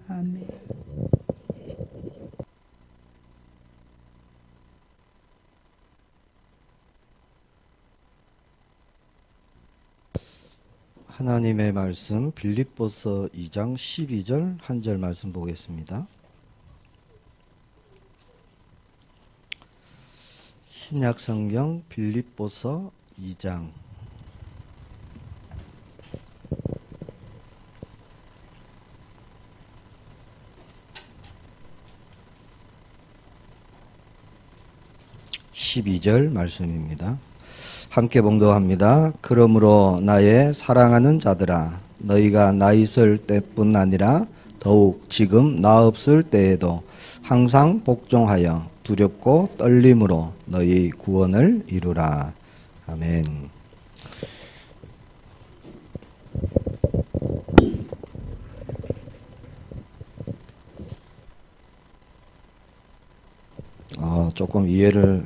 아멘. 하나님의 말씀 빌립보서 2장 12절 한 절 말씀 보겠습니다. 신약성경 빌립보서 2장 12절 말씀입니다. 함께 봉독합니다. 그러므로 나의 사랑하는 자들아, 너희가 나 있을 때뿐 아니라 더욱 지금 나 없을 때에도 항상 복종하여 두렵고 떨림으로 너희 구원을 이루라. 아멘. 조금 이해를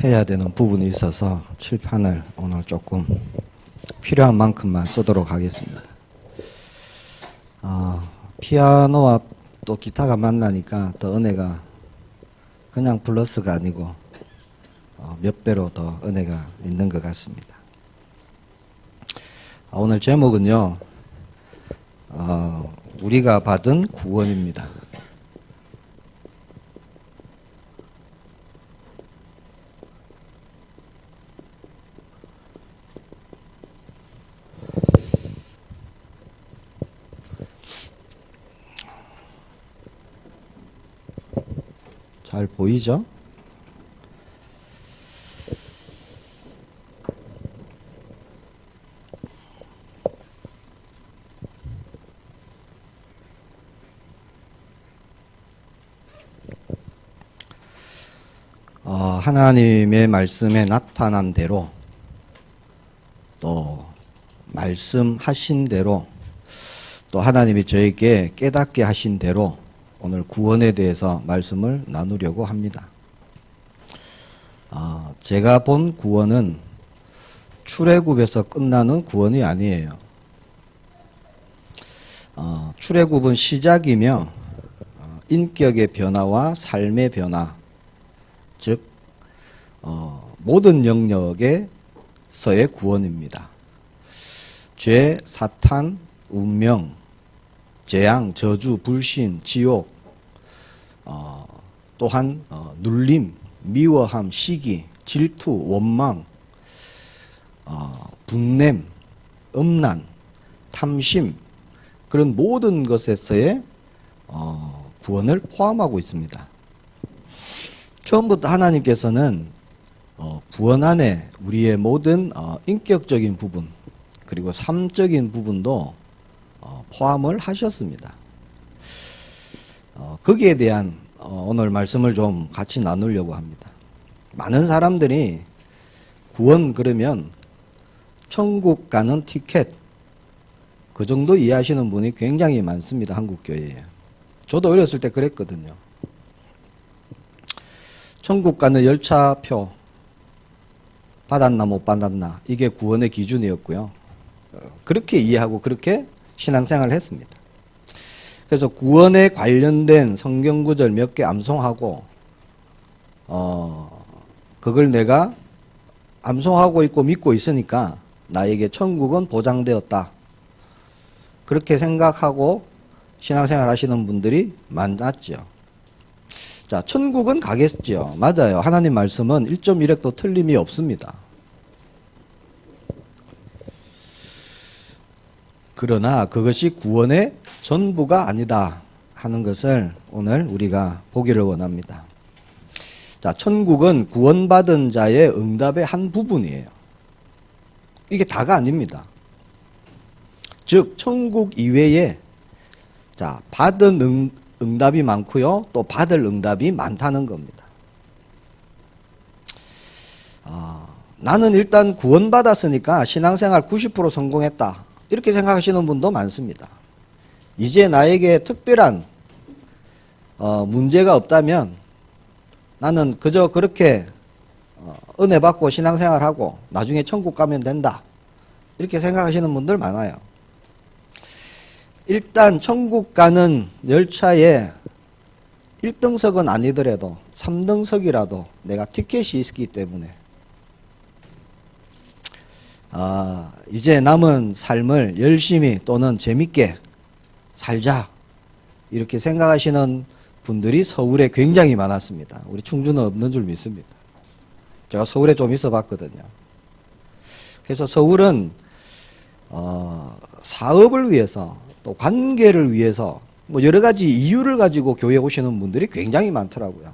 해야 되는 부분이 있어서 칠판을 오늘 조금 필요한 만큼만 쓰도록 하겠습니다. 피아노와 또 기타가 만나니까 더 은혜가 그냥 플러스가 아니고 몇 배로 더 은혜가 있는 것 같습니다. 오늘 제목은요, 우리가 받은 구원입니다. 잘 보이죠? 하나님의 말씀에 나타난 대로 또 말씀하신 대로 또 하나님이 저에게 깨닫게 하신 대로 오늘 구원에 대해서 말씀을 나누려고 합니다. 제가 본 구원은 출애굽에서 끝나는 구원이 아니에요. 출애굽은 시작이며 인격의 변화와 삶의 변화, 즉 모든 영역에서의 구원입니다. 죄, 사탄, 운명, 재앙, 저주, 불신, 지옥, 또한 눌림, 미워함, 시기, 질투, 원망, 분냄, 음란, 탐심, 그런 모든 것에서의 구원을 포함하고 있습니다. 처음부터 하나님께서는 구원 안에 우리의 모든 인격적인 부분 그리고 삶적인 부분도 포함을 하셨습니다. 거기에 대한 오늘 말씀을 좀 같이 나누려고 합니다. 많은 사람들이 구원 그러면 천국 가는 티켓, 그 정도 이해하시는 분이 굉장히 많습니다. 한국교회에. 저도 어렸을 때 그랬거든요. 천국 가는 열차표 받았나 못 받았나, 이게 구원의 기준이었고요. 그렇게 이해하고 그렇게 신앙생활을 했습니다. 그래서 구원에 관련된 성경 구절 몇 개 암송하고 그걸 내가 암송하고 있고 믿고 있으니까 나에게 천국은 보장되었다. 그렇게 생각하고 신앙생활 하시는 분들이 많았죠. 자, 천국은 가겠죠. 맞아요. 하나님 말씀은 1.1획도 틀림이 없습니다. 그러나 그것이 구원의 전부가 아니다 하는 것을 오늘 우리가 보기를 원합니다. 자, 천국은 구원받은 자의 응답의 한 부분이에요. 이게 다가 아닙니다. 즉 천국 이외에 자, 받은 응답이 많고요, 또 받을 응답이 많다는 겁니다. 나는 일단 구원받았으니까 신앙생활 90% 성공했다, 이렇게 생각하시는 분도 많습니다. 이제 나에게 특별한 문제가 없다면 나는 그저 그렇게 은혜 받고 신앙생활하고 나중에 천국 가면 된다, 이렇게 생각하시는 분들 많아요. 일단 천국 가는 열차에 1등석은 아니더라도 3등석이라도 내가 티켓이 있기 때문에 이제 남은 삶을 열심히 또는 재밌게 살자 이렇게 생각하시는 분들이 서울에 굉장히 많았습니다. 우리 충주는 없는 줄 믿습니다. 제가 서울에 좀 있어 봤거든요. 그래서 서울은 사업을 위해서 또 관계를 위해서 뭐 여러 가지 이유를 가지고 교회에 오시는 분들이 굉장히 많더라고요.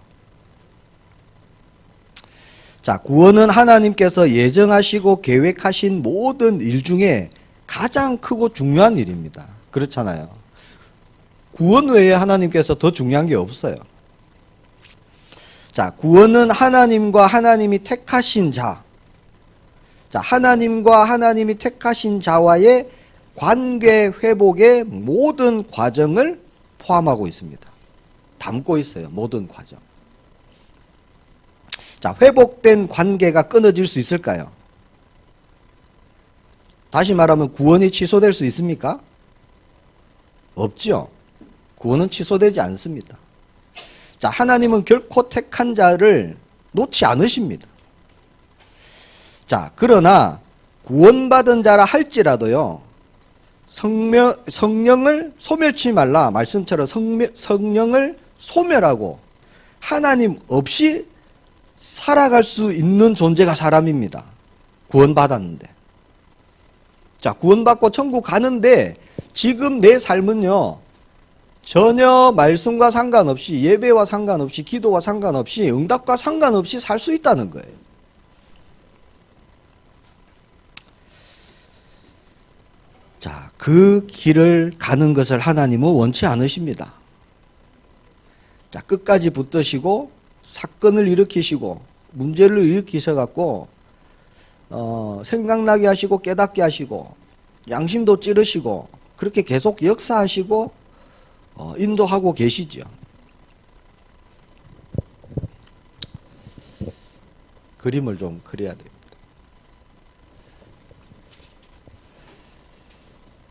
자, 구원은 하나님께서 예정하시고 계획하신 모든 일 중에 가장 크고 중요한 일입니다. 그렇잖아요. 구원 외에 하나님께서 더 중요한 게 없어요. 자, 구원은 하나님과 하나님이 택하신 자. 자, 하나님과 하나님이 택하신 자와의 관계 회복의 모든 과정을 포함하고 있습니다. 담고 있어요. 모든 과정. 자, 회복된 관계가 끊어질 수 있을까요? 다시 말하면 구원이 취소될 수 있습니까? 없죠. 구원은 취소되지 않습니다. 자, 하나님은 결코 택한 자를 놓지 않으십니다. 자, 그러나 구원받은 자라 할지라도요, 성령을 소멸치 말라. 말씀처럼 성령을 소멸하고 하나님 없이 살아갈 수 있는 존재가 사람입니다. 구원받았는데. 자, 구원받고 천국 가는데 지금 내 삶은요, 전혀 말씀과 상관없이, 예배와 상관없이, 기도와 상관없이, 응답과 상관없이 살 수 있다는 거예요. 자, 그 길을 가는 것을 하나님은 원치 않으십니다. 자, 끝까지 붙드시고 사건을 일으키시고 문제를 일으키셔갖고 생각나게 하시고 깨닫게 하시고 양심도 찌르시고 그렇게 계속 역사하시고 인도하고 계시죠. 그림을 좀 그려야 됩니다.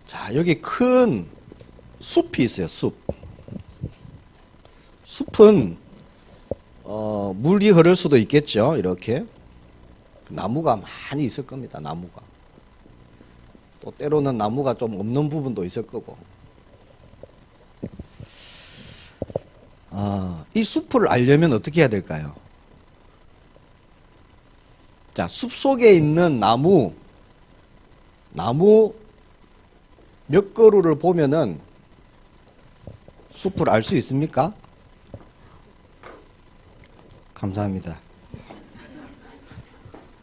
자, 여기 큰 숲이 있어요. 숲. 숲은 물이 흐를 수도 있겠죠. 이렇게 나무가 많이 있을 겁니다. 나무가. 또 때로는 나무가 좀 없는 부분도 있을 거고. 이 숲을 알려면 어떻게 해야 될까요? 자, 숲 속에 있는 나무 몇 그루를 보면은 숲을 알 수 있습니까? 감사합니다.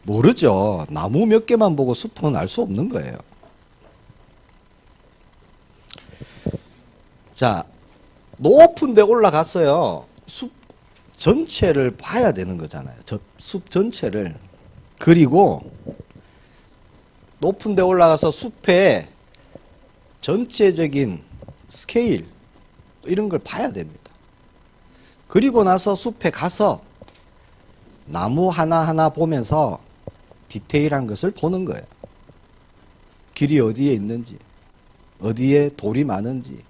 모르죠. 나무 몇 개만 보고 숲은 알 수 없는 거예요. 자, 높은 데 올라갔어요. 숲 전체를 봐야 되는 거잖아요. 숲 전체를. 그리고 높은 데 올라가서 숲의 전체적인 스케일 이런 걸 봐야 됩니다. 그리고 나서 숲에 가서 나무 하나하나 보면서 디테일한 것을 보는 거예요. 길이 어디에 있는지, 어디에 돌이 많은지,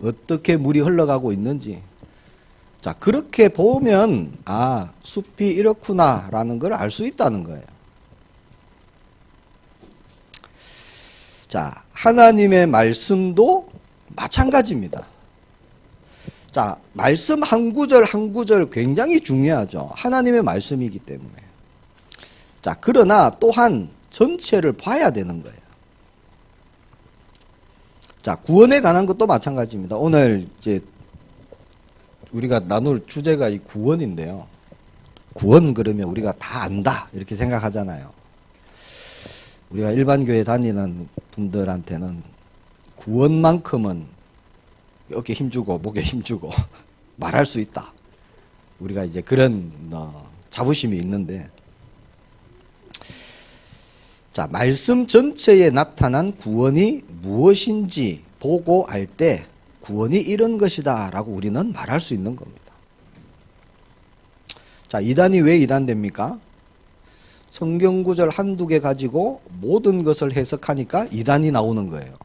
어떻게 물이 흘러가고 있는지. 자, 그렇게 보면 숲이 이렇구나라는 걸 알 수 있다는 거예요. 자, 하나님의 말씀도 마찬가지입니다. 자, 말씀 한 구절 한 구절 굉장히 중요하죠. 하나님의 말씀이기 때문에. 자, 그러나 또한 전체를 봐야 되는 거예요. 자, 구원에 관한 것도 마찬가지입니다. 오늘 이제 우리가 나눌 주제가 이 구원인데요. 구원 그러면 우리가 다 안다 이렇게 생각하잖아요. 우리가 일반 교회 다니는 분들한테는 구원만큼은 어깨 힘주고 목에 힘주고 말할 수 있다. 우리가 이제 그런 자부심이 있는데, 자, 말씀 전체에 나타난 구원이 무엇인지 보고 알 때 구원이 이런 것이다 라고 우리는 말할 수 있는 겁니다. 자, 이단이 왜 이단됩니까? 성경 구절 한두 개 가지고 모든 것을 해석하니까 이단이 나오는 거예요.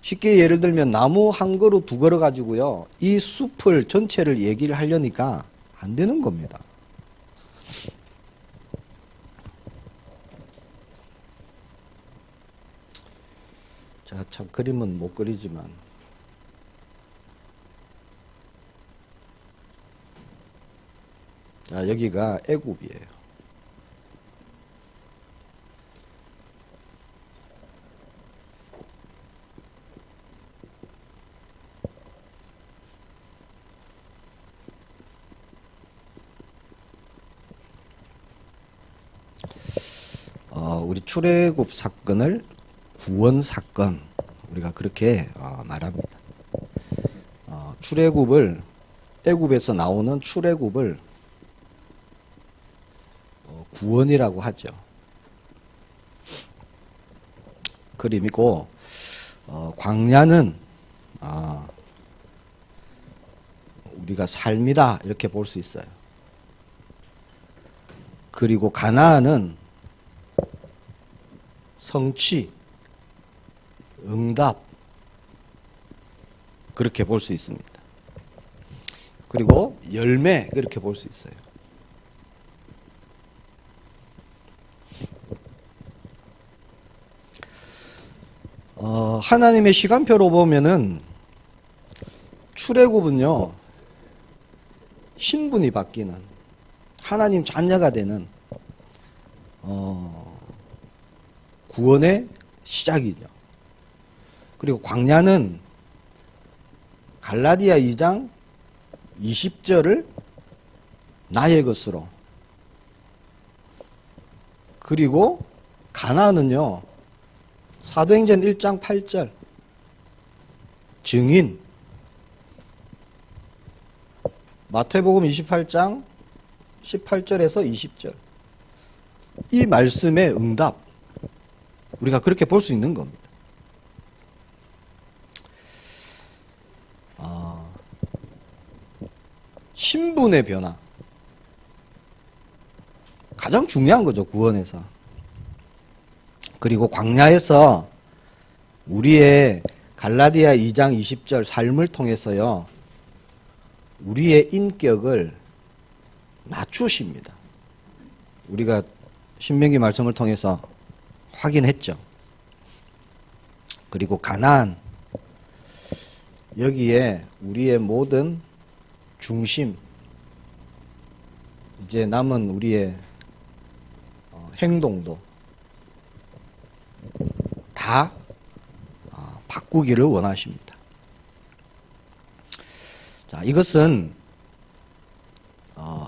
쉽게 예를 들면 나무 한 그루 두 그루 가지고요. 이 숲을 전체를 얘기를 하려니까 안 되는 겁니다. 자, 참 그림은 못 그리지만 자, 여기가 애굽이에요. 우리 출애굽 사건을 구원 사건, 우리가 그렇게 말합니다. 출애굽을, 애굽에서 나오는 출애굽을 구원이라고 하죠. 그림이고, 광야는 우리가 삶이다 이렇게 볼 수 있어요. 그리고 가나안은 성취, 응답 그렇게 볼 수 있습니다. 그리고 열매 그렇게 볼 수 있어요. 하나님의 시간표로 보면은 출애굽은요 신분이 바뀌는 하나님 자녀가 되는 구원의 시작이죠. 그리고 광야는 갈라디아 2장 20절을 나의 것으로, 그리고 가나안은요 사도행전 1장 8절 증인, 마태복음 28장 18절에서 20절 이 말씀의 응답, 우리가 그렇게 볼 수 있는 겁니다. 신분의 변화 가장 중요한 거죠, 구원에서. 그리고 광야에서 우리의 갈라디아 2장 20절 삶을 통해서요 우리의 인격을 낮추십니다. 우리가 신명기 말씀을 통해서 확인했죠. 그리고 가나안, 여기에 우리의 모든 중심, 이제 남은 우리의 행동도 다 바꾸기를 원하십니다. 자, 이것은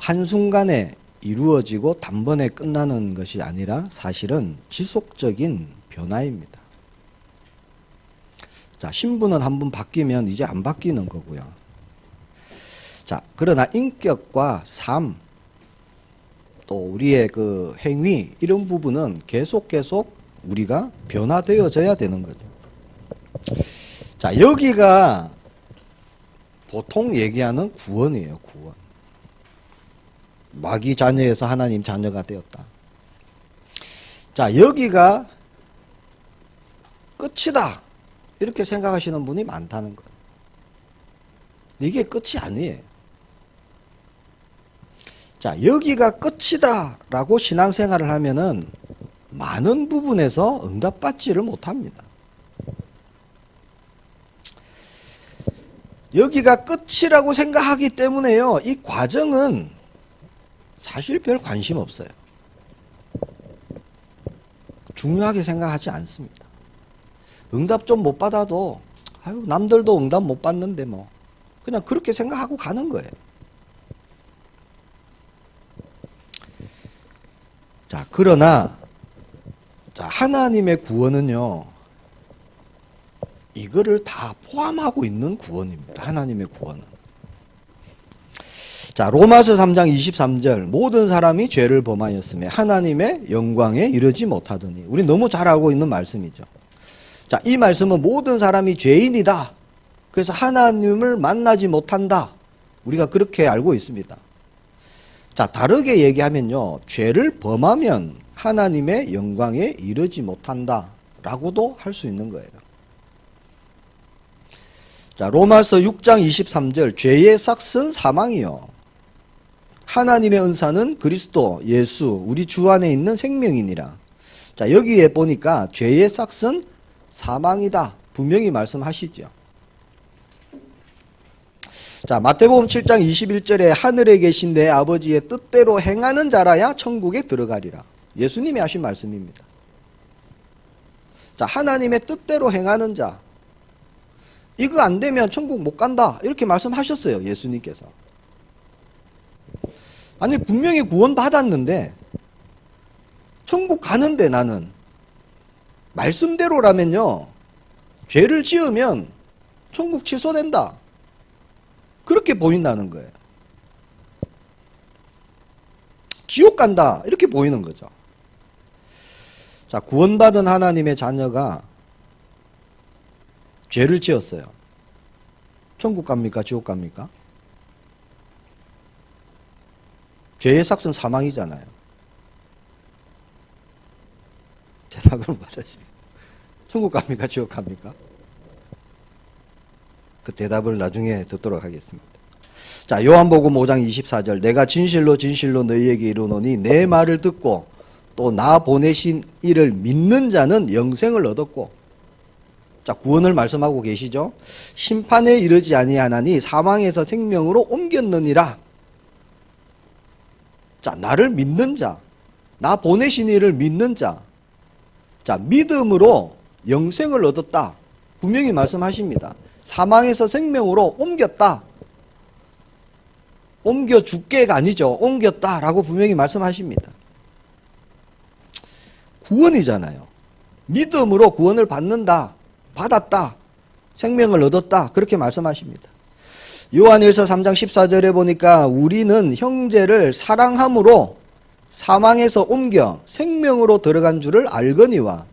한순간에 이루어지고 단번에 끝나는 것이 아니라 사실은 지속적인 변화입니다. 자, 신분은 한번 바뀌면 이제 안 바뀌는 거고요. 자, 그러나 인격과 삶, 또 우리의 그 행위, 이런 부분은 계속 우리가 변화되어져야 되는 거죠. 자, 여기가 보통 얘기하는 구원이에요, 구원. 마귀 자녀에서 하나님 자녀가 되었다. 자, 여기가 끝이다 이렇게 생각하시는 분이 많다는 거예요. 이게 끝이 아니에요. 자, 여기가 끝이다 라고 신앙생활을 하면은 많은 부분에서 응답받지를 못합니다. 여기가 끝이라고 생각하기 때문에요, 이 과정은 사실 별 관심 없어요. 중요하게 생각하지 않습니다. 응답 좀 못 받아도 아유, 남들도 응답 못 받는데 뭐 그냥 그렇게 생각하고 가는 거예요. 자, 그러나 자, 하나님의 구원은요 이거를 다 포함하고 있는 구원입니다. 하나님의 구원은. 자, 로마서 3장 23절 모든 사람이 죄를 범하였으며 하나님의 영광에 이르지 못하더니, 우리 너무 잘 알고 있는 말씀이죠. 자, 이 말씀은 모든 사람이 죄인이다, 그래서 하나님을 만나지 못한다, 우리가 그렇게 알고 있습니다. 자, 다르게 얘기하면요 죄를 범하면 하나님의 영광에 이르지 못한다 라고도 할 수 있는 거예요. 자, 로마서 6장 23절 죄의 삭은 사망이요. 하나님의 은사는 그리스도 예수 우리 주 안에 있는 생명이니라. 자, 여기에 보니까 죄의 삭은 사망이다. 분명히 말씀하시죠. 자, 마태복음 7장 21절에 하늘에 계신 내 아버지의 뜻대로 행하는 자라야 천국에 들어가리라. 예수님이 하신 말씀입니다. 자, 하나님의 뜻대로 행하는 자. 이거 안 되면 천국 못 간다. 이렇게 말씀하셨어요. 예수님께서. 아니, 분명히 구원 받았는데 천국 가는데 나는 말씀대로라면요. 죄를 지으면 천국 취소된다. 그렇게 보인다는 거예요. 지옥 간다. 이렇게 보이는 거죠. 자, 구원받은 하나님의 자녀가 죄를 지었어요. 천국 갑니까? 지옥 갑니까? 죄의 삭은 사망이잖아요. 대답을 못 하시네. 천국 갑니까? 지옥 갑니까? 그 대답을 나중에 듣도록 하겠습니다. 자, 요한복음 5장 24절 내가 진실로 진실로 너희에게 이르노니 내 말을 듣고 또 나 보내신 이를 믿는 자는 영생을 얻었고. 자, 구원을 말씀하고 계시죠. 심판에 이르지 아니하나니 사망에서 생명으로 옮겼느니라. 자, 나를 믿는 자, 나 보내신 이를 믿는 자. 자, 믿음으로 영생을 얻었다. 분명히 말씀하십니다. 사망에서 생명으로 옮겼다. 옮겨 죽게가 아니죠. 옮겼다라고 분명히 말씀하십니다. 구원이잖아요. 믿음으로 구원을 받는다. 받았다. 생명을 얻었다. 그렇게 말씀하십니다. 요한일서 3장 14절에 보니까 우리는 형제를 사랑함으로 사망에서 옮겨 생명으로 들어간 줄을 알거니와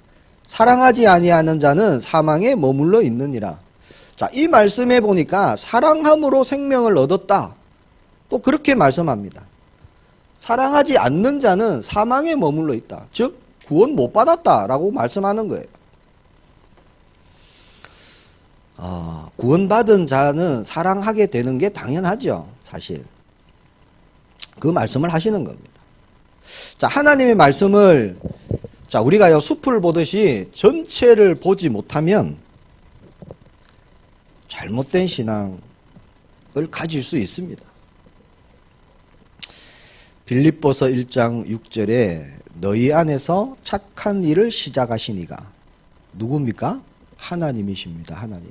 사랑하지 아니하는 자는 사망에 머물러 있느니라. 자, 이 말씀에 보니까 사랑함으로 생명을 얻었다. 또 그렇게 말씀합니다. 사랑하지 않는 자는 사망에 머물러 있다. 즉 구원 못 받았다라고 말씀하는 거예요. 구원받은 자는 사랑하게 되는 게 당연하죠. 사실. 그 말씀을 하시는 겁니다. 자, 하나님의 말씀을 자, 우리가요 숲을 보듯이 전체를 보지 못하면 잘못된 신앙을 가질 수 있습니다. 빌립보서 1장 6절에 너희 안에서 착한 일을 시작하시니가 누굽니까? 하나님이십니다. 하나님.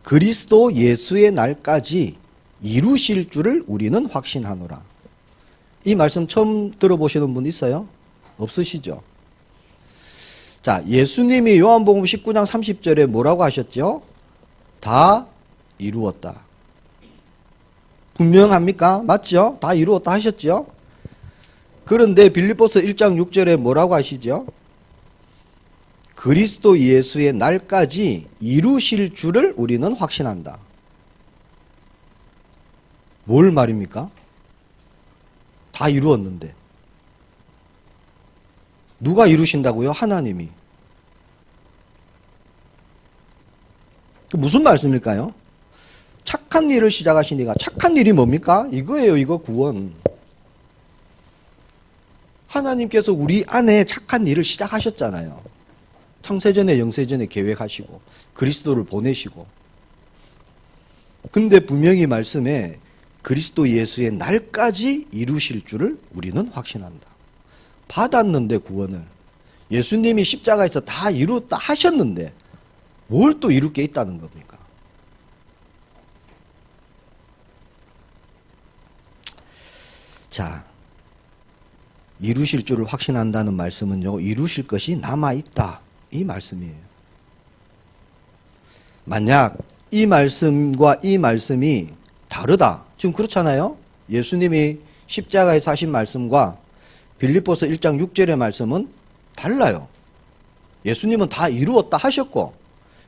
그리스도 예수의 날까지 이루실 줄을 우리는 확신하노라. 이 말씀 처음 들어보시는 분 있어요? 없으시죠? 자, 예수님이 요한복음 19장 30절에 뭐라고 하셨죠? 다 이루었다. 분명합니까? 맞죠? 다 이루었다 하셨죠? 그런데 빌립보서 1장 6절에 뭐라고 하시죠? 그리스도 예수의 날까지 이루실 줄을 우리는 확신한다. 뭘 말입니까? 다 이루었는데. 누가 이루신다고요? 하나님이. 무슨 말씀일까요? 착한 일을 시작하시니까. 착한 일이 뭡니까? 이거예요. 이거 구원. 하나님께서 우리 안에 착한 일을 시작하셨잖아요. 창세전에 영세전에 계획하시고 그리스도를 보내시고. 근데 분명히 말씀에 그리스도 예수의 날까지 이루실 줄을 우리는 확신한다. 받았는데 구원을. 예수님이 십자가에서 다 이루었다 하셨는데 뭘 또 이룰 게 있다는 겁니까? 자, 이루실 줄을 확신한다는 말씀은요, 이루실 것이 남아있다. 이 말씀이에요. 만약 이 말씀과 이 말씀이 다르다. 지금 그렇잖아요? 예수님이 십자가에서 하신 말씀과 빌립보서 1장 6절의 말씀은 달라요. 예수님은 다 이루었다 하셨고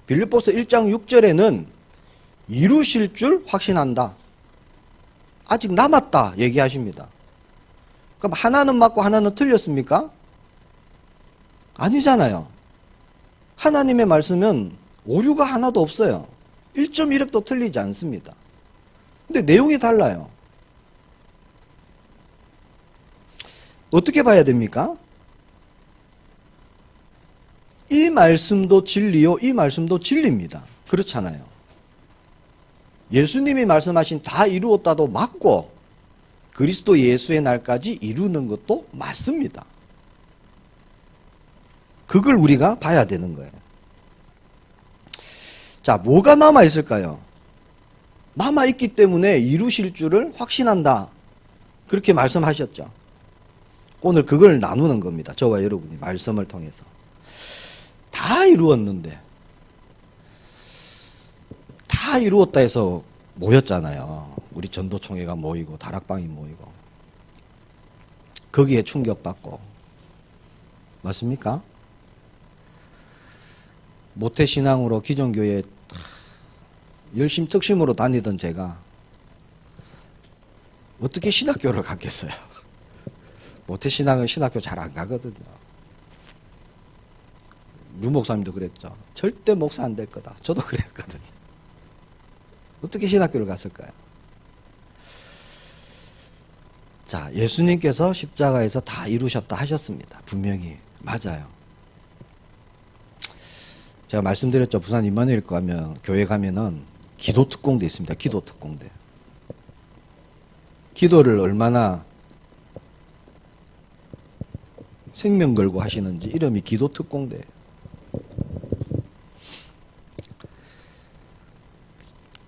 빌립보서 1장 6절에는 이루실 줄 확신한다. 아직 남았다 얘기하십니다. 그럼 하나는 맞고 하나는 틀렸습니까? 아니잖아요. 하나님의 말씀은 오류가 하나도 없어요. 1.1획도 틀리지 않습니다. 근데 내용이 달라요. 어떻게 봐야 됩니까? 이 말씀도 진리요, 이 말씀도 진리입니다. 그렇잖아요. 예수님이 말씀하신 다 이루었다도 맞고 그리스도 예수의 날까지 이루는 것도 맞습니다. 그걸 우리가 봐야 되는 거예요. 자, 뭐가 남아있을까요? 남아있기 때문에 이루실 줄을 확신한다. 그렇게 말씀하셨죠. 오늘 그걸 나누는 겁니다. 저와 여러분이 말씀을 통해서. 다 이루었는데, 다 이루었다 해서 모였잖아요. 우리 전도총회가 모이고 다락방이 모이고 거기에 충격받고 맞습니까? 모태신앙으로 기존교회에 열심특심으로 다니던 제가 어떻게 신학교를 갔겠어요? 모태신앙은 신학교 잘 안 가거든요. 류 목사님도 그랬죠. 절대 목사 안 될 거다. 저도 그랬거든요. 어떻게 신학교를 갔을까요? 자, 예수님께서 십자가에서 다 이루셨다 하셨습니다. 분명히. 맞아요. 제가 말씀드렸죠. 부산 임마누엘 가면, 교회 가면은 기도특공대 있습니다. 기도특공대. 기도를 얼마나 생명 걸고 하시는지 이름이 기도특공대예요.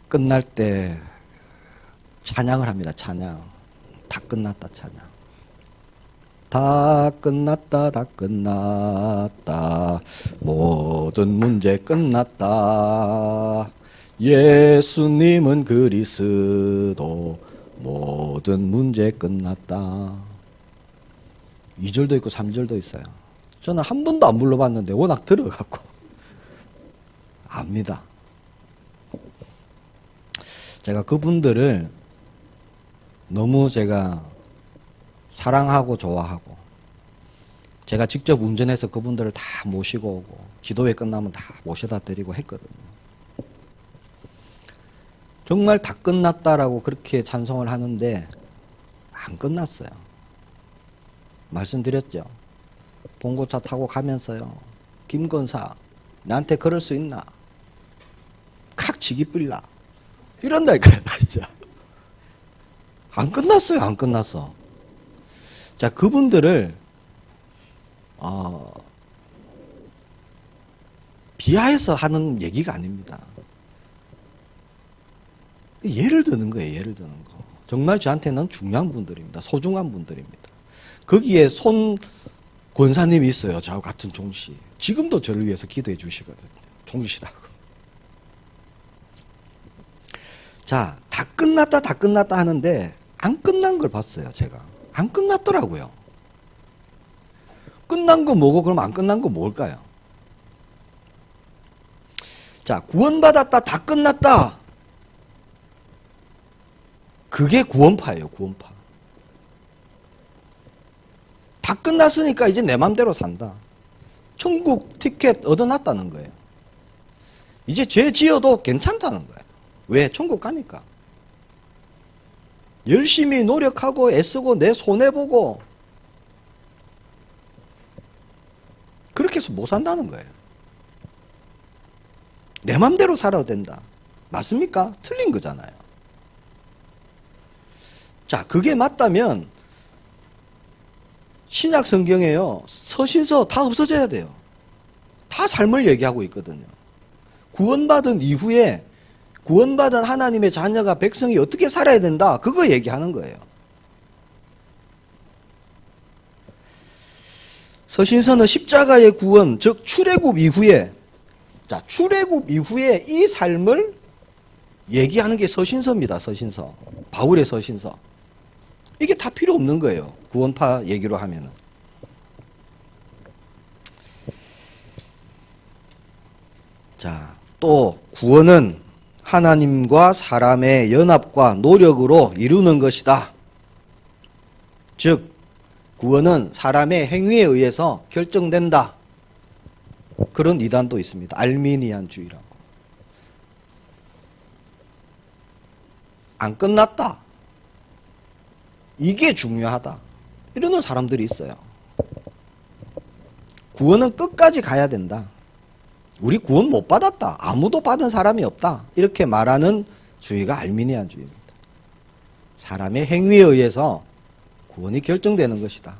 끝날 때 찬양을 합니다. 찬양. 다 끝났다 찬양. 다 끝났다 다 끝났다 모든 문제 끝났다 예수님은 그리스도 모든 문제 끝났다. 2절도 있고 3절도 있어요. 저는 한 번도 안 불러봤는데 워낙 들어갖고 압니다. 제가 그분들을 너무 제가 사랑하고 좋아하고 제가 직접 운전해서 그분들을 다 모시고 오고 기도회 끝나면 다 모셔다 드리고 했거든요. 정말 다 끝났다라고 그렇게 찬송을 하는데 안 끝났어요. 말씀드렸죠. 봉고차 타고 가면서요. 김건사 나한테 그럴 수 있나? 칵 지기 삘라 이런다니까요. 진짜 안 끝났어요. 안 끝났어. 자, 그분들을 비하해서 하는 얘기가 아닙니다. 예를 드는 거예요. 예를 드는 거. 정말 저한테는 중요한 분들입니다. 소중한 분들입니다. 거기에 손 권사님이 있어요. 저하고 같은 종씨. 지금도 저를 위해서 기도해 주시거든요. 종씨라고. 자, 다 끝났다 하는데 안 끝난 걸 봤어요. 제가. 안 끝났더라고요. 끝난 거 뭐고 그럼 안 끝난 거 뭘까요? 자, 구원받았다 다 끝났다. 그게 구원파예요. 구원파. 다 끝났으니까 이제 내 맘대로 산다. 천국 티켓 얻어놨다는 거예요. 이제 죄 지어도 괜찮다는 거예요. 왜? 천국 가니까. 열심히 노력하고 애쓰고 내 손해보고 그렇게 해서 못 산다는 거예요. 내 맘대로 살아도 된다. 맞습니까? 틀린 거잖아요. 자, 그게 맞다면 신약 성경에요. 서신서 다 없어져야 돼요. 다 삶을 얘기하고 있거든요. 구원받은 이후에 구원받은 하나님의 자녀가 백성이 어떻게 살아야 된다. 그거 얘기하는 거예요. 서신서는 십자가의 구원, 즉 출애굽 이후에 자, 출애굽 이후에 이 삶을 얘기하는 게 서신서입니다. 서신서. 바울의 서신서. 이게 다 필요 없는 거예요. 구원파 얘기로 하면은. 자, 또 구원은 하나님과 사람의 연합과 노력으로 이루는 것이다. 즉, 구원은 사람의 행위에 의해서 결정된다. 그런 이단도 있습니다. 알미니안주의라고. 안 끝났다. 이게 중요하다. 이러는 사람들이 있어요. 구원은 끝까지 가야 된다. 우리 구원 못 받았다. 아무도 받은 사람이 없다. 이렇게 말하는 주의가 알미니안주의입니다. 사람의 행위에 의해서 구원이 결정되는 것이다.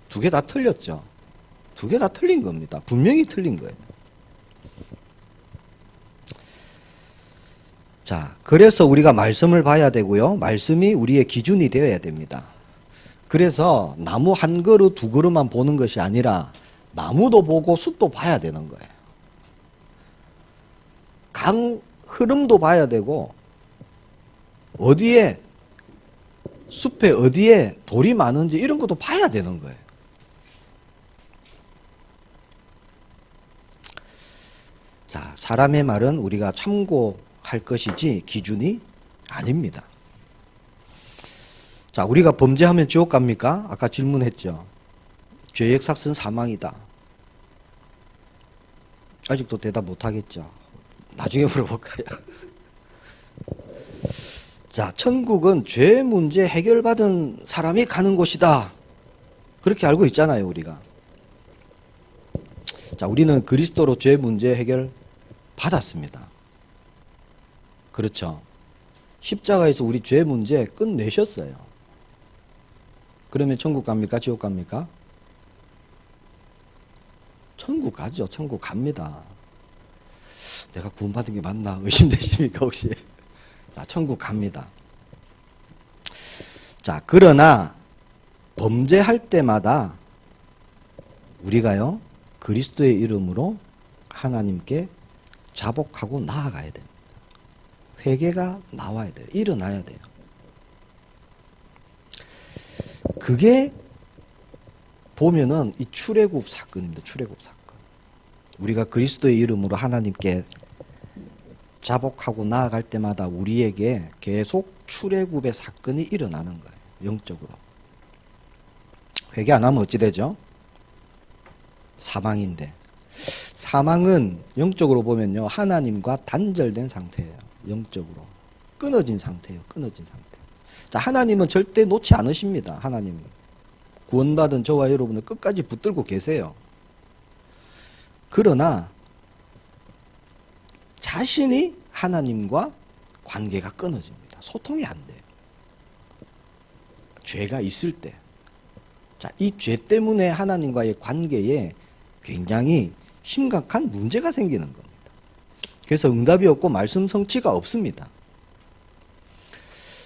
두 개 다 틀렸죠. 두 개 다 틀린 겁니다. 분명히 틀린 거예요. 자, 그래서 우리가 말씀을 봐야 되고요. 말씀이 우리의 기준이 되어야 됩니다. 그래서 나무 한 그루 두 그루만 보는 것이 아니라 나무도 보고 숲도 봐야 되는 거예요. 강 흐름도 봐야 되고 어디에 숲에 어디에 돌이 많은지 이런 것도 봐야 되는 거예요. 자, 사람의 말은 우리가 참고할 것이지 기준이 아닙니다. 자, 우리가 범죄하면 지옥 갑니까? 아까 질문했죠. 죄의 삭은 사망이다. 아직도 대답 못하겠죠. 나중에 물어볼까요? 자, 천국은 죄 문제 해결받은 사람이 가는 곳이다. 그렇게 알고 있잖아요, 우리가. 자, 우리는 그리스도로 죄 문제 해결 받았습니다. 그렇죠. 십자가에서 우리 죄 문제 끝내셨어요. 그러면 천국 갑니까? 지옥 갑니까? 천국 가죠. 천국 갑니다. 내가 구원받은 게 맞나 의심되십니까 혹시? 자, 천국 갑니다. 자, 그러나 범죄할 때마다 우리가요 그리스도의 이름으로 하나님께 자복하고 나아가야 됩니다. 회개가 나와야 돼요. 일어나야 돼요. 그게 보면은 이 출애굽 사건입니다. 출애굽 사건. 우리가 그리스도의 이름으로 하나님께 자복하고 나아갈 때마다 우리에게 계속 출애굽의 사건이 일어나는 거예요. 영적으로. 회개 안 하면 어찌 되죠? 사망인데. 사망은 영적으로 보면요. 하나님과 단절된 상태예요. 영적으로. 끊어진 상태예요. 끊어진 상태. 자, 하나님은 절대 놓지 않으십니다. 하나님. 구원받은 저와 여러분을 끝까지 붙들고 계세요. 그러나 자신이 하나님과 관계가 끊어집니다. 소통이 안 돼요. 죄가 있을 때. 자, 이 죄 때문에 하나님과의 관계에 굉장히 심각한 문제가 생기는 겁니다. 그래서 응답이 없고 말씀 성취가 없습니다.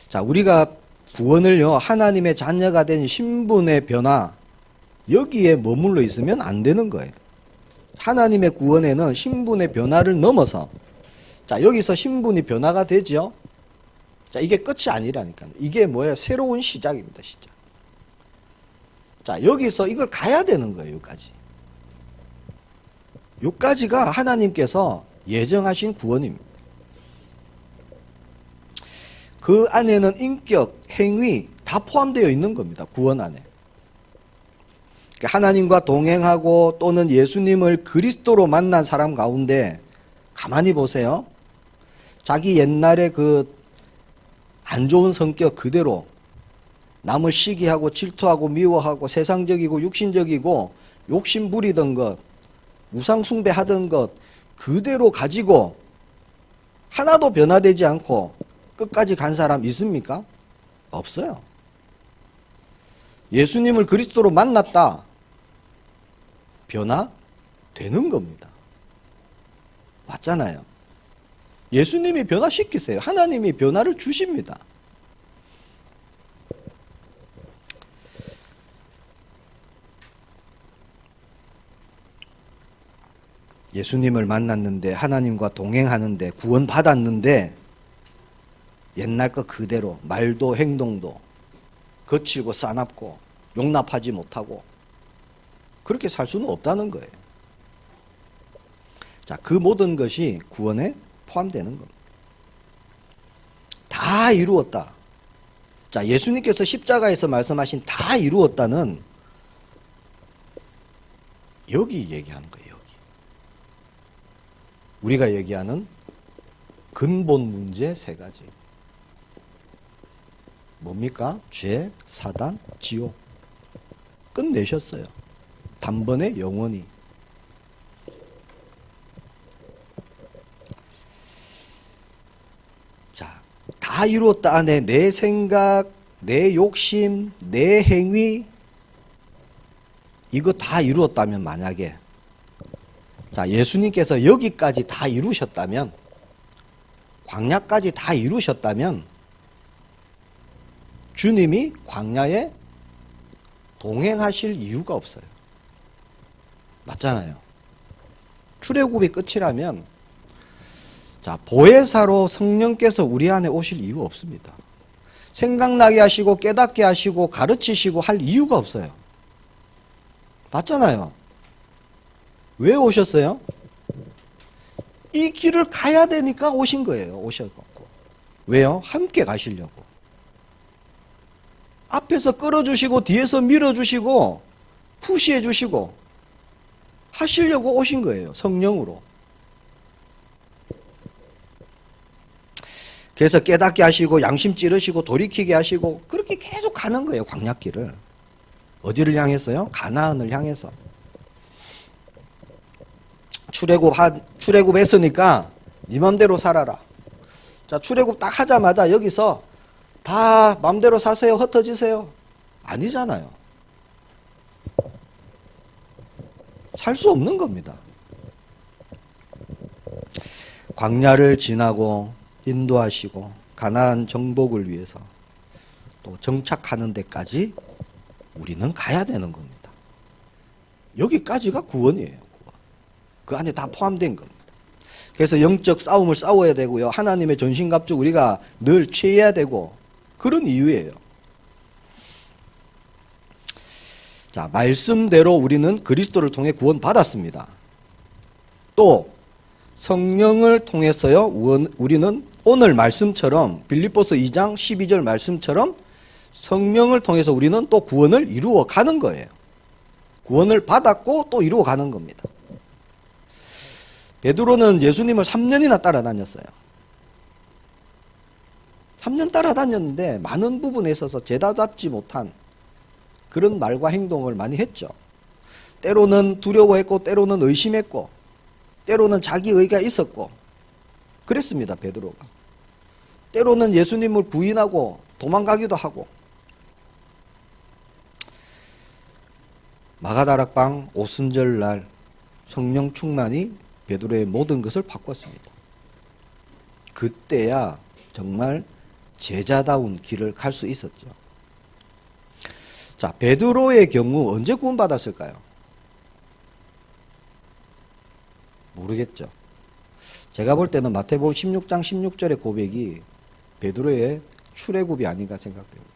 자, 우리가 구원을요, 하나님의 자녀가 된 신분의 변화, 여기에 머물러 있으면 안 되는 거예요. 하나님의 구원에는 신분의 변화를 넘어서, 자, 여기서 신분이 변화가 되죠? 자, 이게 끝이 아니라니까요. 이게 뭐예요? 새로운 시작입니다, 시작. 자, 여기서 이걸 가야 되는 거예요, 여기까지. 여기까지가 하나님께서 예정하신 구원입니다. 그 안에는 인격, 행위 다 포함되어 있는 겁니다. 구원 안에. 하나님과 동행하고 또는 예수님을 그리스도로 만난 사람 가운데 가만히 보세요. 자기 옛날에 그 안 좋은 성격 그대로 남을 시기하고 질투하고 미워하고 세상적이고 육신적이고 욕심 부리던 것, 우상 숭배하던 것 그대로 가지고 하나도 변화되지 않고 끝까지 간 사람 있습니까? 없어요. 예수님을 그리스도로 만났다. 변화되는 겁니다. 맞잖아요. 예수님이 변화시키세요. 하나님이 변화를 주십니다. 예수님을 만났는데 하나님과 동행하는데 구원받았는데 옛날 것 그대로 말도 행동도 거칠고 싸납고 용납하지 못하고 그렇게 살 수는 없다는 거예요. 자, 그 모든 것이 구원에 포함되는 겁니다. 다 이루었다. 자, 예수님께서 십자가에서 말씀하신 다 이루었다는 여기 얘기하는 거예요. 여기. 우리가 얘기하는 근본 문제 세 가지. 뭡니까? 죄, 사단, 지옥. 끝내셨어요. 단번에 영원히. 자, 다 이루었다 안에 내 생각, 내 욕심, 내 행위, 이거 다 이루었다면 만약에, 자, 예수님께서 여기까지 다 이루셨다면, 광야까지 다 이루셨다면, 주님이 광야에 동행하실 이유가 없어요. 맞잖아요. 출애굽이 끝이라면, 자, 보혜사로 성령께서 우리 안에 오실 이유 없습니다. 생각나게 하시고 깨닫게 하시고 가르치시고 할 이유가 없어요. 맞잖아요. 왜 오셨어요? 이 길을 가야 되니까 오신 거예요. 오셔갖고. 왜요? 함께 가시려고. 앞에서 끌어주시고 뒤에서 밀어주시고 푸시해주시고 하시려고 오신 거예요. 성령으로. 그래서 깨닫게 하시고 양심 찌르시고 돌이키게 하시고 그렇게 계속 가는 거예요. 광야길을. 어디를 향해서요? 가나안을 향해서. 출애굽했으니까 네 맘대로 살아라. 자, 출애굽 딱 하자마자 여기서 다 맘대로 사세요. 흩어지세요. 아니잖아요. 살 수 없는 겁니다. 광야를 지나고 인도하시고 가나안 정복을 위해서 또 정착하는 데까지 우리는 가야 되는 겁니다. 여기까지가 구원이에요. 구원. 그 안에 다 포함된 겁니다. 그래서 영적 싸움을 싸워야 되고요. 하나님의 전신갑주 우리가 늘 취해야 되고 그런 이유예요. 자, 말씀대로 우리는 그리스도를 통해 구원받았습니다. 또 성령을 통해서요. 우리는 오늘 말씀처럼 빌립보서 2장 12절 말씀처럼 성령을 통해서 우리는 또 구원을 이루어 가는 거예요. 구원을 받았고 또 이루어 가는 겁니다. 베드로는 예수님을 3년이나 따라다녔어요. 3년 따라다녔는데 많은 부분에 있어서 제자답지 못한 그런 말과 행동을 많이 했죠. 때로는 두려워했고 때로는 의심했고 때로는 자기 의가 있었고 그랬습니다. 베드로가. 때로는 예수님을 부인하고 도망가기도 하고 마가다락방 오순절날 성령 충만이 베드로의 모든 것을 바꿨습니다. 그때야 정말 제자다운 길을 갈 수 있었죠. 자, 베드로의 경우 언제 구원받았을까요? 모르겠죠. 제가 볼 때는 마태복음 16장 16절의 고백이 베드로의 출애굽이 아닌가 생각됩니다.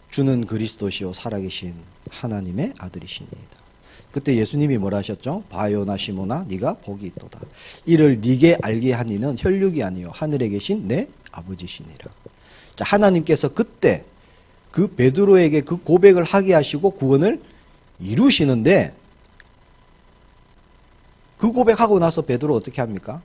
주는 그리스도시요 살아계신 하나님의 아들이시니이다. 그때 예수님이 뭐라 하셨죠? 바요나 시모나 네가 복이 있도다. 이를 네게 알게 하니는 혈육이 아니요 하늘에 계신 내 아버지시니라. 자, 하나님께서 그때 그 베드로에게 그 고백을 하게 하시고 구원을 이루시는데 그 고백하고 나서 베드로 어떻게 합니까?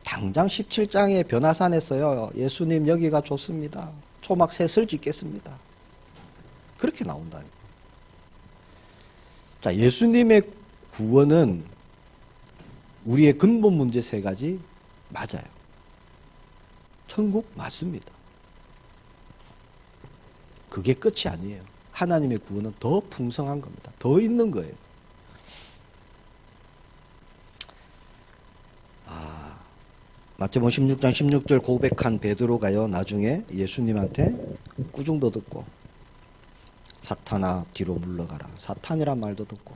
당장 17장에 변화산에서요. 예수님 여기가 좋습니다. 초막 셋을 짓겠습니다. 그렇게 나온다니까. 자, 예수님의 구원은 우리의 근본 문제 세 가지 맞아요. 천국 맞습니다. 그게 끝이 아니에요. 하나님의 구원은 더 풍성한 겁니다. 더 있는 거예요. 마태복음 16장 16절 고백한 베드로가요. 나중에 예수님한테 꾸중도 듣고 사탄아 뒤로 물러가라. 사탄이란 말도 듣고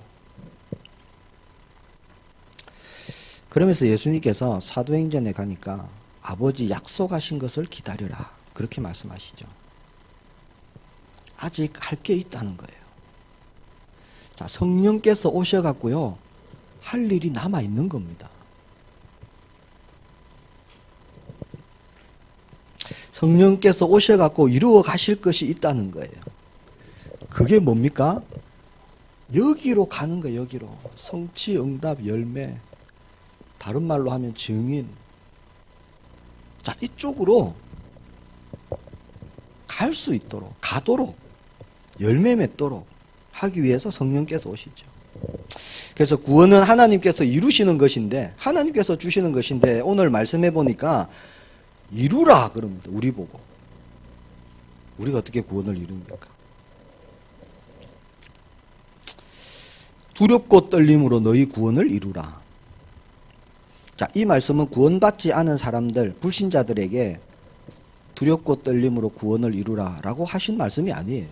그러면서 예수님께서 사도행전에 가니까 아버지 약속하신 것을 기다려라. 그렇게 말씀하시죠. 아직 할 게 있다는 거예요. 자, 성령께서 오셔갖고요. 할 일이 남아있는 겁니다. 성령께서 오셔갖고 이루어 가실 것이 있다는 거예요. 그게 뭡니까? 여기로 가는 거예요. 여기로. 성취, 응답, 열매 다른 말로 하면 증인. 자, 이쪽으로 갈 수 있도록, 가도록, 열매 맺도록 하기 위해서 성령께서 오시죠. 그래서 구원은 하나님께서 이루시는 것인데, 하나님께서 주시는 것인데, 오늘 말씀해 보니까 이루라 그럽니다. 우리 보고. 우리가 어떻게 구원을 이룹니까? 두렵고 떨림으로 너희 구원을 이루라. 자, 이 말씀은 구원받지 않은 사람들, 불신자들에게 두렵고 떨림으로 구원을 이루라 라고 하신 말씀이 아니에요.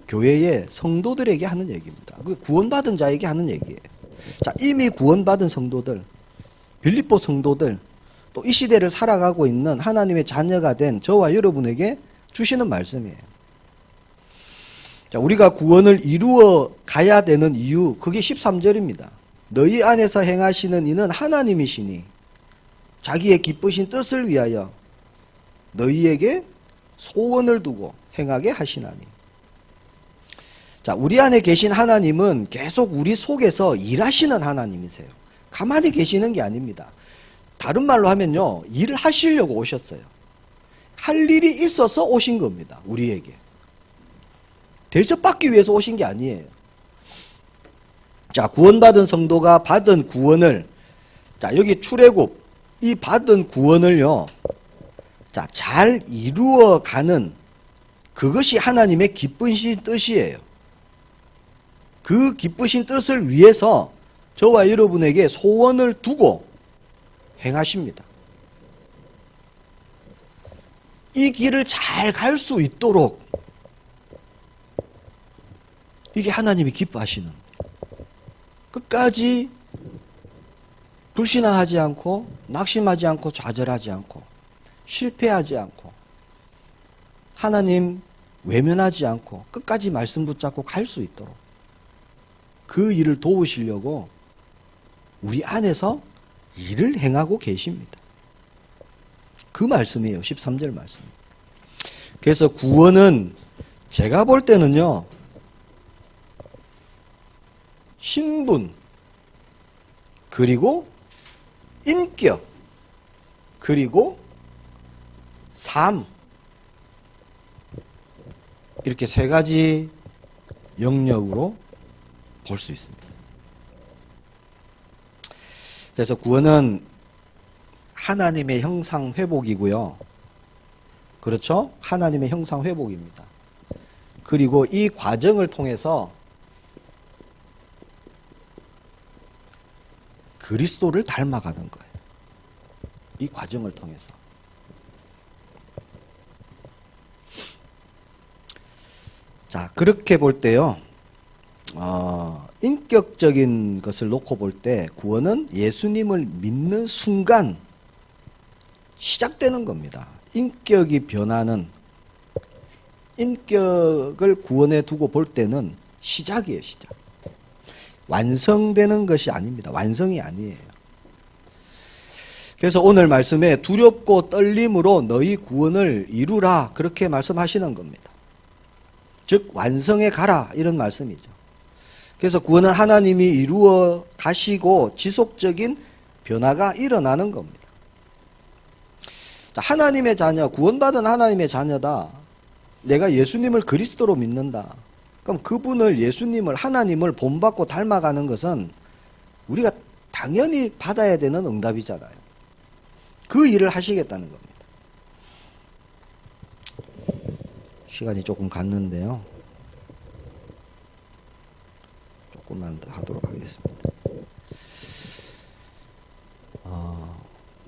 교회의 성도들에게 하는 얘기입니다. 구원받은 자에게 하는 얘기예요. 자, 이미 구원받은 성도들, 빌립보 성도들, 또 이 시대를 살아가고 있는 하나님의 자녀가 된 저와 여러분에게 주시는 말씀이에요. 자, 우리가 구원을 이루어 가야 되는 이유, 그게 13절입니다. 너희 안에서 행하시는 이는 하나님이시니 자기의 기쁘신 뜻을 위하여 너희에게 소원을 두고 행하게 하시나니. 자, 우리 안에 계신 하나님은 계속 우리 속에서 일하시는 하나님이세요. 가만히 계시는 게 아닙니다. 다른 말로 하면요, 일을 하시려고 오셨어요. 할 일이 있어서 오신 겁니다. 우리에게. 대접받기 위해서 오신 게 아니에요. 자, 구원받은 성도가 받은 구원을, 자, 여기 출애굽, 이 받은 구원을요, 자, 잘 이루어가는 그것이 하나님의 기쁘신 뜻이에요. 그 기쁘신 뜻을 위해서 저와 여러분에게 소원을 두고 행하십니다. 이 길을 잘 갈 수 있도록 이게 하나님이 기뻐하시는, 끝까지 불신앙하지 않고 낙심하지 않고 좌절하지 않고 실패하지 않고 하나님 외면하지 않고 끝까지 말씀 붙잡고 갈 수 있도록 그 일을 도우시려고 우리 안에서 일을 행하고 계십니다. 그 말씀이에요. 13절 말씀. 그래서 구원은 제가 볼 때는요, 신분, 그리고 인격, 그리고 삶, 이렇게 세 가지 영역으로 볼 수 있습니다. 그래서 구원은 하나님의 형상 회복이고요. 그렇죠? 하나님의 형상 회복입니다. 그리고 이 과정을 통해서 그리스도를 닮아가는 거예요. 이 과정을 통해서. 자, 그렇게 볼 때요, 인격적인 것을 놓고 볼 때 구원은 예수님을 믿는 순간 시작되는 겁니다. 인격이 변하는, 인격을 구원에 두고 볼 때는 시작이에요, 시작. 완성되는 것이 아닙니다. 완성이 아니에요. 그래서 오늘 말씀에 두렵고 떨림으로 너희 구원을 이루라, 그렇게 말씀하시는 겁니다. 즉 완성해 가라, 이런 말씀이죠. 그래서 구원은 하나님이 이루어 가시고 지속적인 변화가 일어나는 겁니다. 하나님의 자녀, 구원받은 하나님의 자녀다. 내가 예수님을 그리스도로 믿는다. 그럼 그분을, 예수님을, 하나님을 본받고 닮아가는 것은 우리가 당연히 받아야 되는 응답이잖아요. 그 일을 하시겠다는 겁니다. 시간이 조금 갔는데요. 조금만 더 하도록 하겠습니다.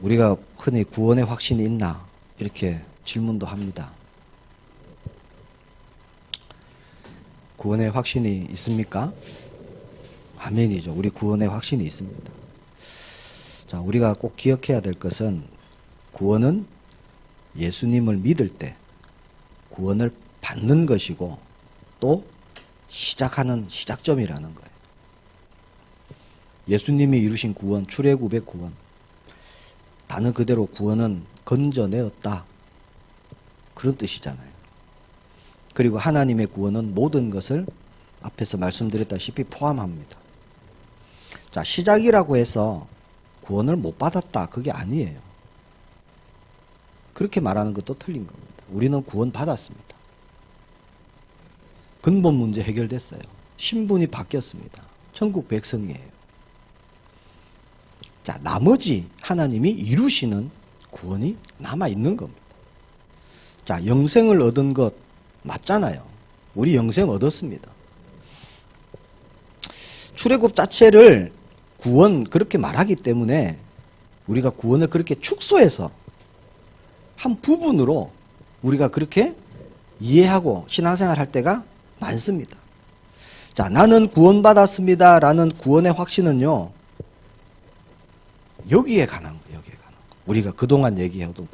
우리가 흔히 구원의 확신이 있나? 이렇게 질문도 합니다. 구원의 확신이 있습니까? 아멘이죠. 우리 구원의 확신이 있습니다. 자, 우리가 꼭 기억해야 될 것은 구원은 예수님을 믿을 때 구원을 받는 것이고 또 시작하는 시작점이라는 거예요. 예수님이 이루신 구원, 출애굽의 구원, 단어 그대로 구원은 건져내었다, 그런 뜻이잖아요. 그리고 하나님의 구원은 모든 것을 앞에서 말씀드렸다시피 포함합니다. 자, 시작이라고 해서 구원을 못 받았다. 그게 아니에요. 그렇게 말하는 것도 틀린 겁니다. 우리는 구원 받았습니다. 근본 문제 해결됐어요. 신분이 바뀌었습니다. 천국 백성이에요. 자, 나머지 하나님이 이루시는 구원이 남아있는 겁니다. 자, 영생을 얻은 것 맞잖아요. 우리 영생 얻었습니다. 출애굽 자체를 구원 그렇게 말하기 때문에 우리가 구원을 그렇게 축소해서 한 부분으로 우리가 그렇게 이해하고 신앙생활 할 때가 많습니다. 자, 나는 구원받았습니다 라는 구원의 확신은요, 여기에 관한 거예요. 여기에 관한 거. 우리가 그동안 얘기해오던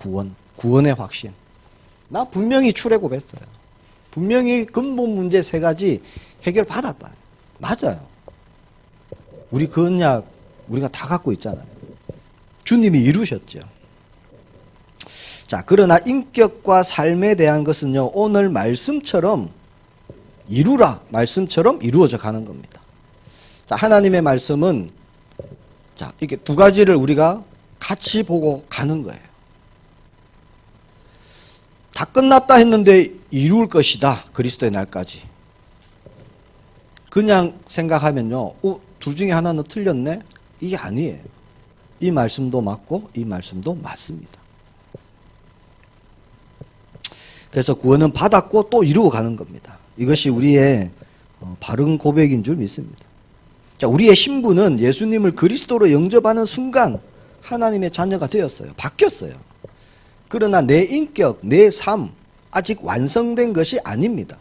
구원의 확신. 나 분명히 출애굽했어요. 분명히 근본 문제 3가지 해결받았다. 맞아요. 우리 그 언약 우리가 다 갖고 있잖아요. 주님이 이루셨죠. 자, 그러나 인격과 삶에 대한 것은요, 오늘 말씀처럼 이루라 말씀처럼 이루어져 가는 겁니다. 자, 하나님의 말씀은 자, 이렇게 2가지를 우리가 같이 보고 가는 거예요. 다 끝났다 했는데 이룰 것이다. 그리스도의 날까지. 그냥 생각하면요, 둘 중에 하나는 틀렸네? 이게 아니에요. 이 말씀도 맞고 이 말씀도 맞습니다. 그래서 구원은 받았고 또 이루어 가는 겁니다. 이것이 우리의 바른 고백인 줄 믿습니다. 자, 우리의 신분은 예수님을 그리스도로 영접하는 순간 하나님의 자녀가 되었어요. 바뀌었어요. 그러나 내 인격, 내 삶 아직 완성된 것이 아닙니다.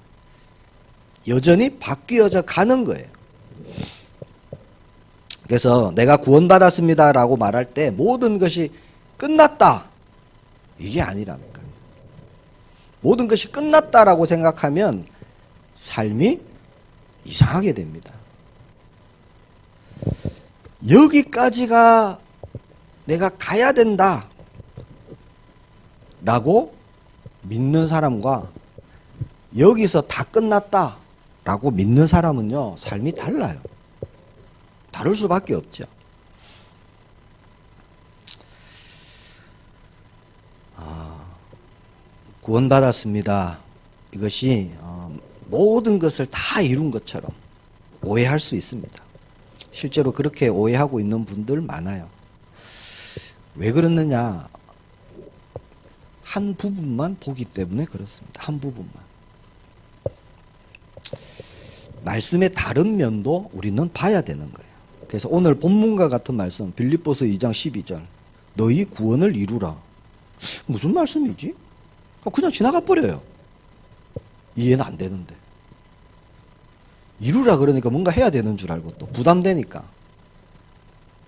여전히 바뀌어져 가는 거예요. 그래서 내가 구원받았습니다 라고 말할 때 모든 것이 끝났다. 이게 아니라니까요. 모든 것이 끝났다라고 생각하면 삶이 이상하게 됩니다. 여기까지가 내가 가야 된다 라고 믿는 사람과 여기서 다 끝났다 라고 믿는 사람은요, 삶이 달라요. 다를 수밖에 없죠. 구원받았습니다. 이것이 모든 것을 다 이룬 것처럼 오해할 수 있습니다. 실제로 그렇게 오해하고 있는 분들 많아요. 왜 그러느냐? 한 부분만 보기 때문에 그렇습니다. 한 부분만. 말씀의 다른 면도 우리는 봐야 되는 거예요. 그래서 오늘 본문과 같은 말씀, 빌립보서 2장 12절. 너희 구원을 이루라. 무슨 말씀이지? 그냥 지나가 버려요. 이해는 안 되는데. 이루라 그러니까 뭔가 해야 되는 줄 알고 또 부담되니까.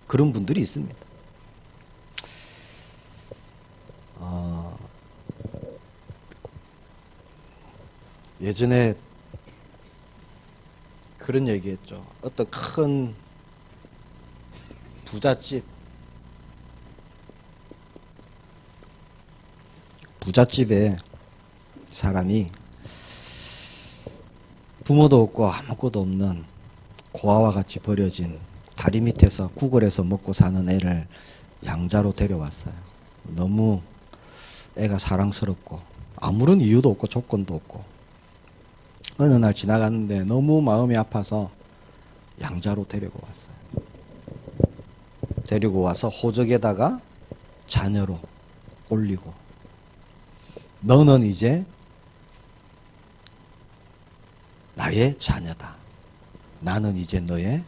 그런 분들이 있습니다. 예전에 그런 얘기했죠. 어떤 큰 부잣집에 사람이 부모도 없고 아무것도 없는 고아와 같이 버려진 다리 밑에서 구걸해서 먹고 사는 애를 양자로 데려왔어요. 너무 애가 사랑스럽고 아무런 이유도 없고 조건도 없고 어느 날 지나갔는데 너무 마음이 아파서 양자로 데리고 왔어요. 데리고 와서 호적에다가 자녀로 올리고 너는 이제 나의 자녀다. 나는 이제 너의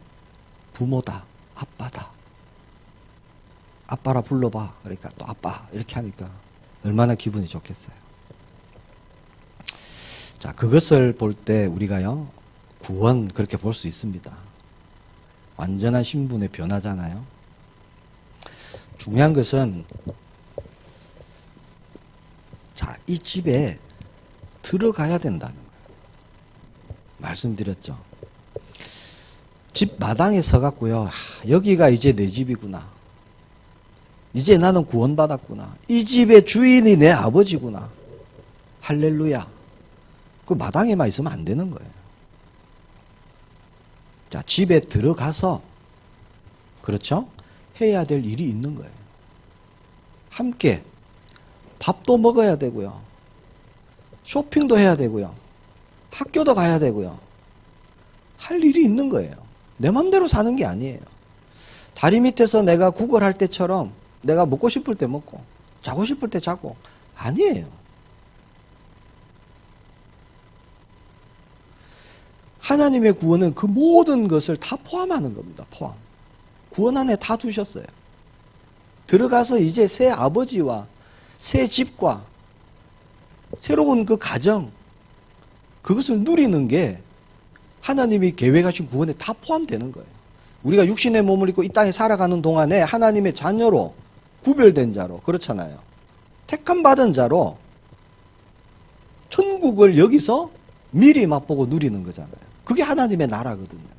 부모다. 아빠다. 아빠라 불러봐. 그러니까 또 아빠 이렇게 하니까 얼마나 기분이 좋겠어요. 자, 그것을 볼 때 우리가요, 구원 그렇게 볼 수 있습니다. 완전한 신분의 변화잖아요. 중요한 것은 자, 이 집에 들어가야 된다는 거예요. 말씀드렸죠. 집 마당에 서갖고요, 여기가 이제 내 집이구나. 이제 나는 구원받았구나. 이 집의 주인이 내 아버지구나. 할렐루야. 그 마당에만 있으면 안 되는 거예요. 자, 집에 들어가서 그렇죠? 해야 될 일이 있는 거예요. 함께 밥도 먹어야 되고요. 쇼핑도 해야 되고요. 학교도 가야 되고요. 할 일이 있는 거예요. 내 맘대로 사는 게 아니에요. 다리 밑에서 내가 구걸할 때처럼 내가 먹고 싶을 때 먹고 자고 싶을 때 자고 아니에요. 하나님의 구원은 그 모든 것을 다 포함하는 겁니다. 포함. 구원 안에 다 두셨어요. 들어가서 이제 새 아버지와 새 집과 새로운 그 가정, 그것을 누리는 게 하나님이 계획하신 구원에 다 포함되는 거예요. 우리가 육신의 몸을 입고 이 땅에 살아가는 동안에 하나님의 자녀로 구별된 자로, 그렇잖아요. 택함 받은 자로 천국을 여기서 미리 맛보고 누리는 거잖아요. 그게 하나님의 나라거든요.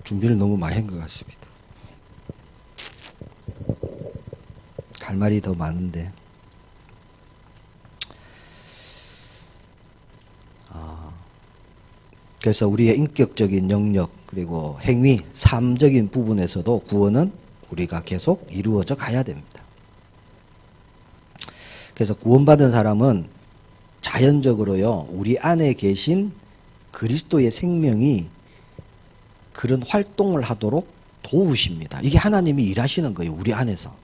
준비를 너무 많이 한 것 같습니다. 할 말이 더 많은데. 그래서 우리의 인격적인 영역 그리고 행위, 삶적인 부분에서도 구원은 우리가 계속 이루어져 가야 됩니다. 그래서 구원받은 사람은 자연적으로요, 우리 안에 계신 그리스도의 생명이 그런 활동을 하도록 도우십니다. 이게 하나님이 일하시는 거예요, 우리 안에서.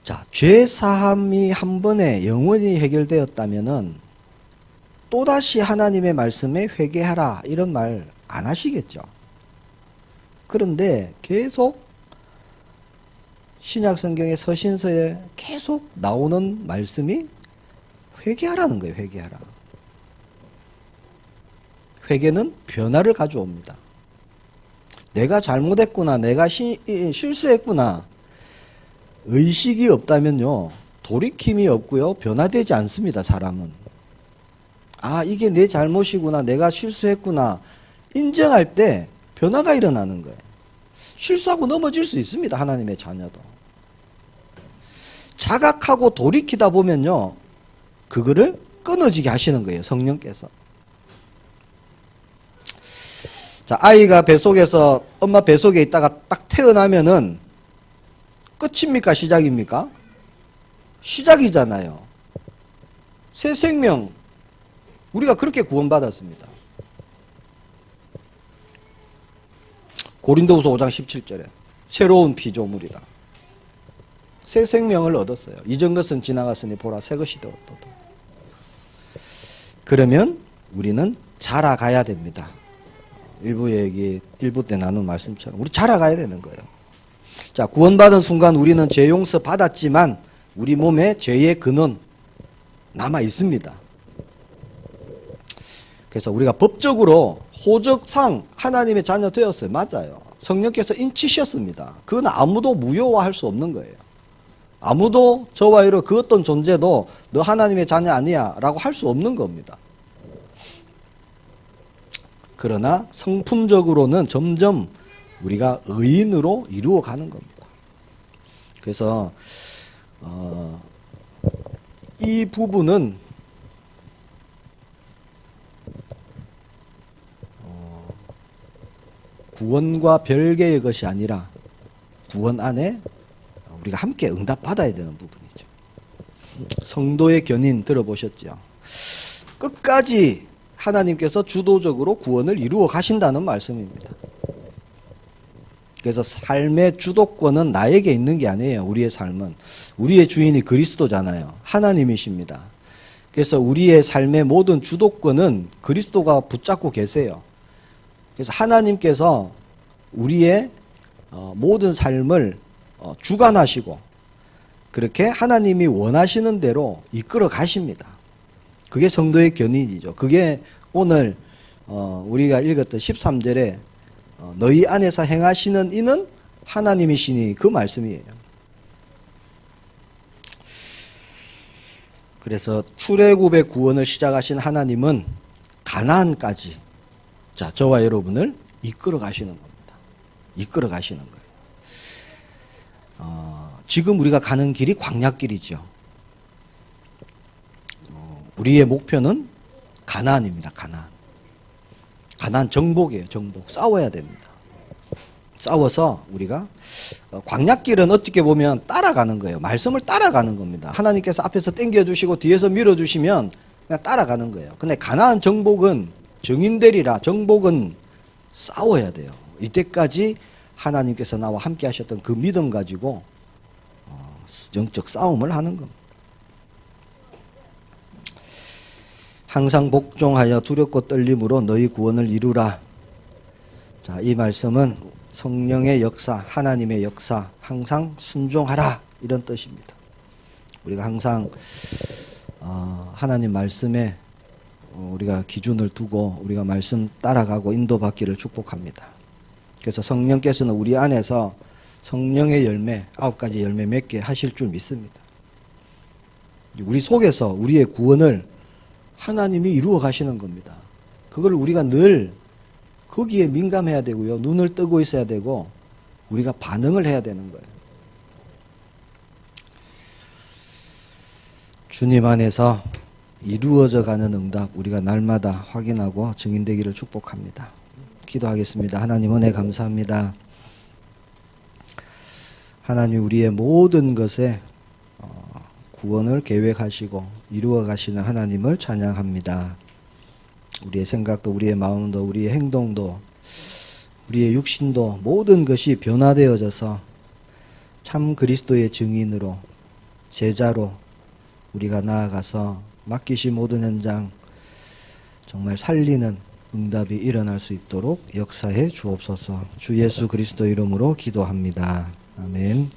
자, 죄 사함이 한 번에 영원히 해결되었다면은 또다시 하나님의 말씀에 회개하라 이런 말 안 하시겠죠. 그런데 계속 신약 성경의 서신서에 계속 나오는 말씀이 회개하라는 거예요. 회개하라. 회개는 변화를 가져옵니다. 내가 잘못했구나, 내가 실수했구나, 의식이 없다면요, 돌이킴이 없고요, 변화되지 않습니다. 사람은. 아, 이게 내 잘못이구나, 내가 실수했구나 인정할 때 변화가 일어나는 거예요. 실수하고 넘어질 수 있습니다. 하나님의 자녀도. 자각하고 돌이키다 보면요, 그거를 끊어지게 하시는 거예요. 성령께서. 자, 아이가 뱃속에서, 엄마 뱃속에 있다가 딱 태어나면은 끝입니까? 시작입니까? 시작이잖아요. 새 생명. 우리가 그렇게 구원받았습니다. 고린도후서 5장 17절에 새로운 피조물이다. 새 생명을 얻었어요. 이전 것은 지나갔으니 보라 새 것이 되었도다. 그러면 우리는 자라가야 됩니다. 일부 때 나눈 말씀처럼 우리 자라가야 되는 거예요. 자, 구원받은 순간 우리는 죄 용서 받았지만 우리 몸에 죄의 근원 남아 있습니다. 그래서 우리가 법적으로 호적상 하나님의 자녀 되었어요. 맞아요. 성령께서 인치셨습니다. 그건 아무도 무효화할 수 없는 거예요. 아무도 저와 이로 그 어떤 존재도 너 하나님의 자녀 아니야 라고 할 수 없는 겁니다. 그러나 성품적으로는 점점 우리가 의인으로 이루어가는 겁니다. 그래서 이 부분은 구원과 별개의 것이 아니라 구원 안에 우리가 함께 응답받아야 되는 부분이죠. 성도의 견인 들어보셨죠? 끝까지 하나님께서 주도적으로 구원을 이루어 가신다는 말씀입니다. 그래서 삶의 주도권은 나에게 있는 게 아니에요. 우리의 삶은. 우리의 주인이 그리스도잖아요. 하나님이십니다. 그래서 우리의 삶의 모든 주도권은 그리스도가 붙잡고 계세요. 그래서 하나님께서 우리의 모든 삶을 주관하시고 그렇게 하나님이 원하시는 대로 이끌어 가십니다. 그게 성도의 견인이죠. 그게 오늘 우리가 읽었던 13절에 너희 안에서 행하시는 이는 하나님이시니 그 말씀이에요. 그래서 출애굽의 구원을 시작하신 하나님은 가나안까지 자, 저와 여러분을 이끌어 가시는 겁니다. 이끌어 가시는 거예요. 지금 우리가 가는 길이 광야길이죠. 우리의 목표는 가나안입니다. 가나안. 가나안 정복이에요. 정복. 싸워야 됩니다. 싸워서 우리가 광야길은 어떻게 보면 따라가는 거예요. 말씀을 따라가는 겁니다. 하나님께서 앞에서 당겨주시고 뒤에서 밀어주시면 그냥 따라가는 거예요. 근데 가나안 정복은 정인되리라. 정복은 싸워야 돼요. 이때까지 하나님께서 나와 함께 하셨던 그 믿음 가지고 영적 싸움을 하는 겁니다. 항상 복종하여 두렵고 떨림으로 너희 구원을 이루라. 자, 이 말씀은 성령의 역사, 하나님의 역사, 항상 순종하라, 이런 뜻입니다. 우리가 항상 하나님 말씀에 우리가 기준을 두고 우리가 말씀 따라가고 인도받기를 축복합니다. 그래서 성령께서는 우리 안에서 성령의 열매, 9가지 열매 맺게 하실 줄 믿습니다. 우리 속에서 우리의 구원을 하나님이 이루어 가시는 겁니다. 그걸 우리가 늘 거기에 민감해야 되고요. 눈을 뜨고 있어야 되고 우리가 반응을 해야 되는 거예요. 주님 안에서 이루어져 가는 응답 우리가 날마다 확인하고 증인되기를 축복합니다. 기도하겠습니다. 하나님 은혜 감사합니다. 하나님 우리의 모든 것에 구원을 계획하시고 이루어 가시는 하나님을 찬양합니다. 우리의 생각도 우리의 마음도 우리의 행동도 우리의 육신도 모든 것이 변화되어져서 참 그리스도의 증인으로 제자로 우리가 나아가서 맡기신 모든 현장 정말 살리는 응답이 일어날 수 있도록 역사해 주옵소서. 주 예수 그리스도 이름으로 기도합니다. 아멘.